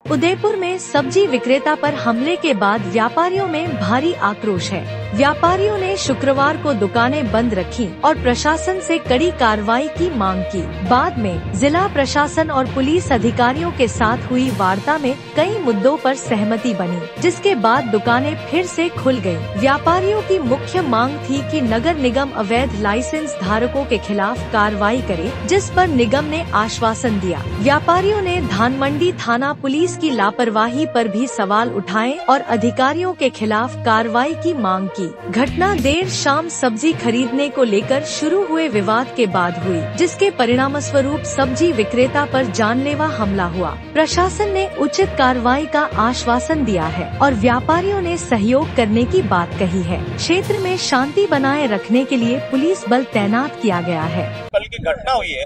उदयपुर में सब्जी विक्रेता पर हमले के बाद व्यापारियों में भारी आक्रोश है। व्यापारियों ने शुक्रवार को दुकानें बंद रखी और प्रशासन से कड़ी कार्रवाई की मांग की। बाद में जिला प्रशासन और पुलिस अधिकारियों के साथ हुई वार्ता में कई मुद्दों पर सहमति बनी, जिसके बाद दुकानें फिर से खुल गयी। व्यापारियों की मुख्य मांग थी कि नगर निगम अवैध लाइसेंस धारकों के खिलाफ कार्रवाई करे, जिस पर निगम ने आश्वासन दिया। व्यापारियों ने धानमंडी थाना पुलिस की लापरवाही पर भी सवाल उठाए और अधिकारियों के खिलाफ कार्रवाई की मांग की। घटना देर शाम सब्जी खरीदने को लेकर शुरू हुए विवाद के बाद हुई, जिसके परिणामस्वरूप सब्जी विक्रेता पर जानलेवा हमला हुआ। प्रशासन ने उचित कार्रवाई का आश्वासन दिया है और व्यापारियों ने सहयोग करने की बात कही है। क्षेत्र में शांति बनाए रखने के लिए पुलिस बल तैनात किया गया है। कल की घटना हुई है,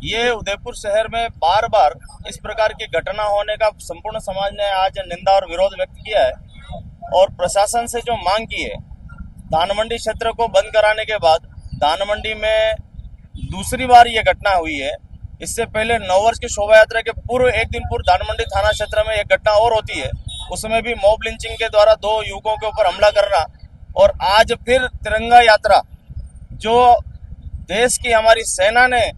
ये उदयपुर शहर में बार बार इस प्रकार की घटना होने का संपूर्ण समाज ने आज निंदा और विरोध व्यक्त किया है और प्रशासन से जो मांग की है, धानमंडी क्षेत्र को बंद कराने के बाद धानमंडी में दूसरी बार ये घटना हुई है। इससे पहले नववर्ष की शोभा यात्रा के पूर्व एक दिन पूर्व धानमंडी थाना क्षेत्र में एक घटना और होती है, उसमें भी मॉब लिंचिंग के द्वारा 2 युवकों के ऊपर हमला करना। और आज फिर तिरंगा यात्रा, जो देश की हमारी सेना ने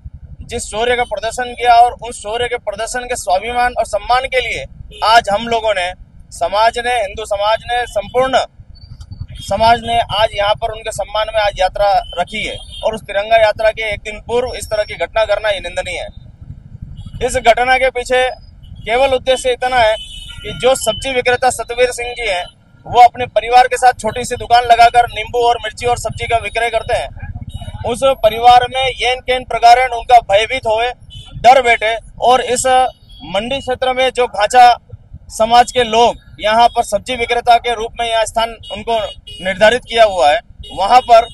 जिस शौर्य का प्रदर्शन किया और उस शौर्य के प्रदर्शन के स्वाभिमान और सम्मान के लिए आज हम लोगों ने, समाज ने, हिंदू समाज ने, संपूर्ण समाज ने आज यहाँ पर उनके सम्मान में आज यात्रा रखी है। और उस तिरंगा यात्रा के एक दिन पूर्व इस तरह की घटना करना ये निंदनीय है। इस घटना के पीछे केवल उद्देश्य इतना है कि जो सब्जी विक्रेता सतवीर सिंह जी हैं, वो अपने परिवार के साथ छोटी सी दुकान लगाकर नींबू और मिर्ची और सब्जी का विक्रय करते हैं। उस परिवार में येन केन प्रकार उनका भयभीत होए, डर बैठे और इस मंडी क्षेत्र में जो भाषा समाज के लोग यहाँ पर सब्जी विक्रेता के रूप में यहाँ स्थान उनको निर्धारित किया हुआ है, वहाँ पर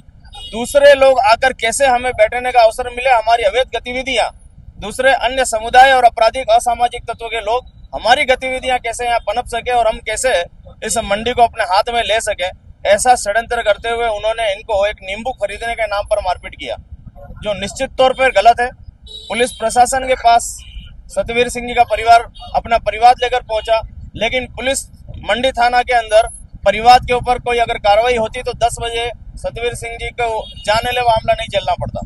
दूसरे लोग आकर कैसे हमें बैठने का अवसर मिले, हमारी अवैध गतिविधियाँ, दूसरे अन्य समुदाय और आपराधिक असामाजिक तत्वों के लोग हमारी गतिविधियाँ कैसे यहाँ पनप सके और हम कैसे इस मंडी को अपने हाथ में ले सके, ऐसा षड्यंत्र करते हुए उन्होंने इनको एक नींबू खरीदने के नाम पर मारपीट किया, जो निश्चित तौर पर गलत है। पुलिस प्रशासन के पास सतवीर सिंह जी का परिवार अपना परिवार लेकर पहुंचा, लेकिन पुलिस मंडी थाना के अंदर परिवार के ऊपर कोई अगर कार्रवाई होती तो 10 बजे सतवीर सिंह जी को जानलेवा हमला नहीं झेलना पड़ता।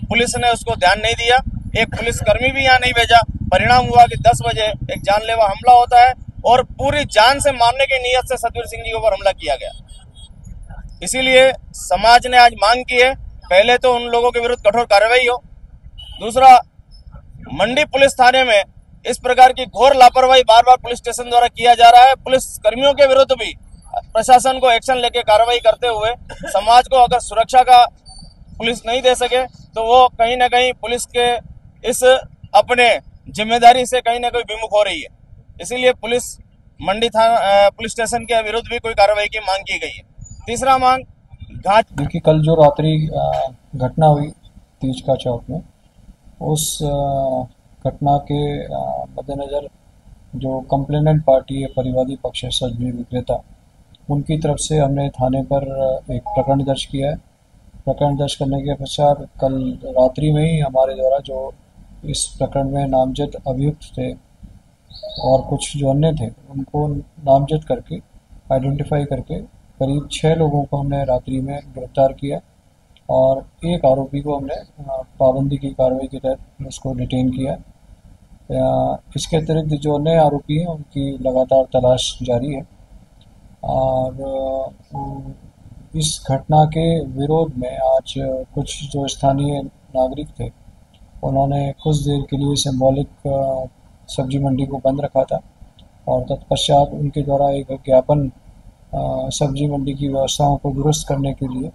पुलिस ने उसको ध्यान नहीं दिया, एक पुलिसकर्मी भी यहाँ नहीं भेजा। परिणाम हुआ कि 10 बजे एक जानलेवा हमला होता है और पूरी जान से मारने की नीयत से सतवीर सिंह जी के ऊपर हमला किया गया। इसीलिए समाज ने आज मांग की है, पहले तो उन लोगों के विरुद्ध कठोर कार्रवाई हो, दूसरा मंडी पुलिस थाने में इस प्रकार की घोर लापरवाही बार बार पुलिस स्टेशन द्वारा किया जा रहा है। पुलिस कर्मियों के विरुद्ध भी प्रशासन को एक्शन लेके कार्रवाई करते हुए समाज को अगर सुरक्षा का पुलिस नहीं दे सके तो वो कहीं ना कहीं पुलिस के इस अपने जिम्मेदारी से कहीं ना कहीं विमुख हो रही है। इसीलिए पुलिस मंडी थाना पुलिस स्टेशन के विरुद्ध भी कोई कार्रवाई की मांग की गई है। तीसरा मांग घाट, देखिए कल जो रात्रि घटना हुई तीज का चौक में, उस घटना के मद्देनज़र जो कंप्लेनेंट पार्टी है, परिवादी पक्ष है, सब्जी विक्रेता, उनकी तरफ से हमने थाने पर एक प्रकरण दर्ज किया है। प्रकरण दर्ज करने के पश्चात कल रात्रि में ही हमारे द्वारा जो इस प्रकरण में नामजद अभियुक्त थे और कुछ जो अन्य थे, उनको नामजद करके आइडेंटिफाई करके करीब 6 लोगों को हमने रात्रि में गिरफ्तार किया और एक आरोपी को हमने पाबंदी की कार्रवाई के तहत उसको डिटेन किया। इसके अतिरिक्त जो अन्य आरोपी हैं उनकी लगातार तलाश जारी है। और इस घटना के विरोध में आज कुछ जो स्थानीय नागरिक थे, उन्होंने कुछ देर के लिए सिंबॉलिक सब्जी मंडी को बंद रखा था और तत्पश्चात उनके द्वारा एक ज्ञापन सब्जी मंडी की व्यवस्थाओं को दुरुस्त करने के लिए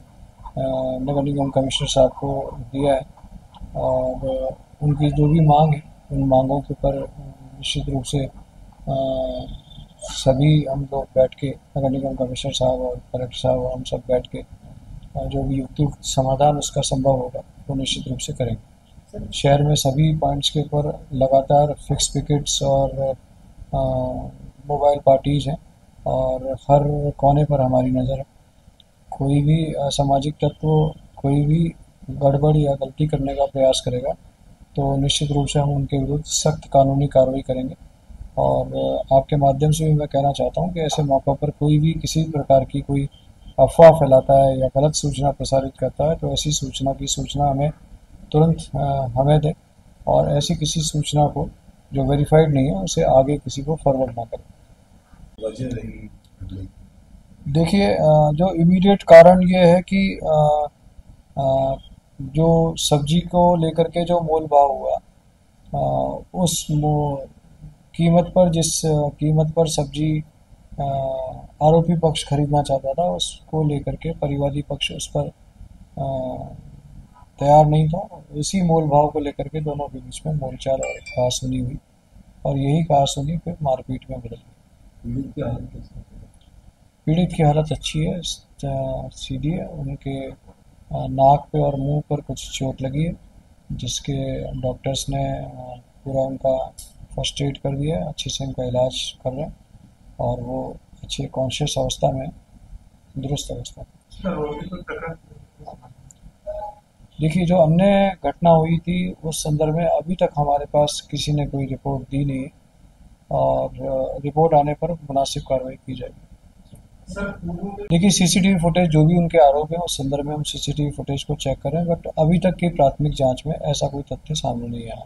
नगर निगम कमिश्नर साहब को दिया है। और उनकी जो भी मांग है, उन मांगों के ऊपर निश्चित रूप से सभी हम लोग बैठ के, नगर निगम कमिश्नर साहब और कलेक्टर साहब, हम सब बैठ के जो भी युक्तियुक्त समाधान उसका संभव होगा वो निश्चित रूप से करेंगे। शहर में सभी पॉइंट्स के ऊपर लगातार फिक्स पिकेट्स और मोबाइल पार्टीज हैं और हर कोने पर हमारी नज़र है। कोई भी असामाजिक तत्व कोई भी गड़बड़ या गलती करने का प्रयास करेगा तो निश्चित रूप से हम उनके विरुद्ध सख्त कानूनी कार्रवाई करेंगे और आपके माध्यम से भी मैं कहना चाहता हूँ कि ऐसे मौक़ों पर कोई भी किसी प्रकार की कोई अफवाह फैलाता है या गलत सूचना प्रसारित करता है तो ऐसी सूचना की सूचना हमें तुरंत हमें दें, और ऐसी किसी सूचना को जो वेरीफाइड नहीं है उसे आगे किसी को फॉरवर्ड ना करें। वजह रही देखिए, जो इमीडिएट कारण ये है कि अ, जो सब्जी को लेकर के जो मोल भाव हुआ, उस कीमत पर जिस कीमत पर सब्जी आरोपी पक्ष खरीदना चाहता था उसको लेकर के परिवादी पक्ष उस पर तैयार नहीं था। उसी मोल भाव को लेकर के दोनों के बीच में मोलचाल और कहासुनी हुई, और यही कहासुनी फिर मारपीट में बदल गई। पीड़ित की हालत कैसी है? पीड़ित की हालत अच्छी है, सीधी है। उनके नाक पे और मुंह पर कुछ चोट लगी है, जिसके डॉक्टर्स ने पूरा उनका फर्स्ट एड कर दिया है, अच्छे से उनका इलाज कर रहे हैं और वो अच्छे कॉन्शियस अवस्था में, दुरुस्त अवस्था में। देखिए, जो अन्य घटना हुई थी उस संदर्भ में अभी तक हमारे पास किसी ने कोई रिपोर्ट दी नहीं है, और रिपोर्ट आने पर मुनासिब कार्रवाई की जाएगी। देखिए, सीसीटीवी फुटेज जो भी उनके आरोप हैं उस संदर्भ में हम सीसीटीवी फुटेज को चेक करें, बट अभी तक की प्राथमिक जांच में ऐसा कोई तथ्य सामने नहीं आया।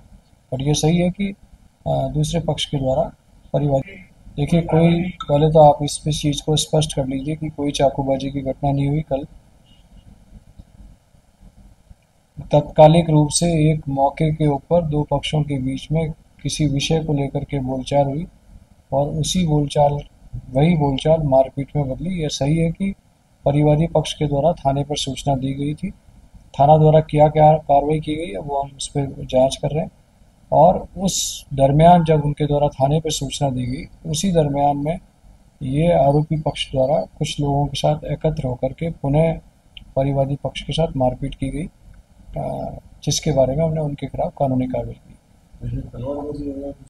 बट ये सही है कि दूसरे पक्ष के द्वारा परिवार, देखिए कोई, पहले तो आप इस चीज़ को स्पष्ट कर लीजिए कि कोई चाकूबाजी की घटना नहीं हुई। कल तात्कालिक रूप से एक मौके के ऊपर दो पक्षों के बीच में किसी विषय को लेकर के बोलचाल हुई, और वही बोलचाल मारपीट में बदली। यह सही है कि परिवादी पक्ष के द्वारा थाने पर सूचना दी गई थी, थाना द्वारा क्या कार्रवाई की गई है वो हम उस पर जांच कर रहे हैं, और उस दरमियान जब उनके द्वारा थाने पर सूचना दी गई उसी दरमियान में ये आरोपी पक्ष द्वारा कुछ लोगों के साथ एकत्र होकर के पुनः परिवादी पक्ष के साथ मारपीट की गई, जिसके बारे में हमने उनके खिलाफ कानूनी कार्रवाई की।